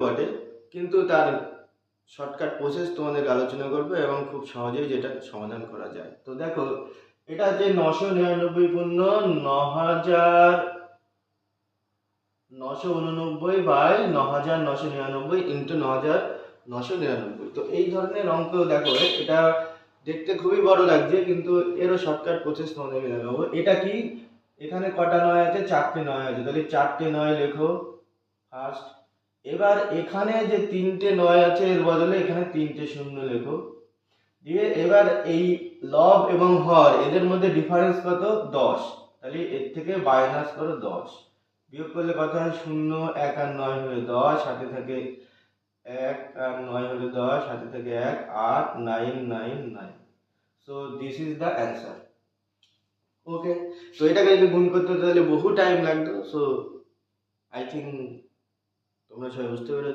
বটে, কিন্তু তার শর্টকাট প্রসেস তোমাদেরকে আলোচনা করবো এবং খুব সহজেই যেটা সমাধান করা যায়। তো দেখো, এটা হচ্ছে 999 পূর্ণ 9,989 বাই 9,999 ইন্টু 9,999। তো এই ধরনের অঙ্ক দেখো, এটা দেখতে খুবই বড় লাগছে, কিন্তু এরও শর্টকাট প্রসেস তোমাদেরকে দেখাবো। এটা কি, এখানে কটা নয় আছে? 4টে নয় আছে, তাহলে 4টে নয় লেখো ফার্স্ট। এবার এখানে যে 3টে নয় আছে এর বদলে এখানে 3টে শূন্য লেখো। দিয়ে এবার এই লব এবং হর এদের মধ্যে ডিফারেন্স কত? 10। তাহলে এর থেকে মাইনাস করো 10। বিয়োগ করলে কত হয়? 0, 1 আর 9 হলে 10, হাতে থাকে 1 আর 9 হলে 10, হাতে থাকে 1, 8, 9, 9, 9। So this is the answer. Okay, তো এটাকে যদি গুণ করতে তাহলে বহু টাইম লাগতো। সো আই থিঙ্ক তোমরা সবাই বুঝতে পেরেছো।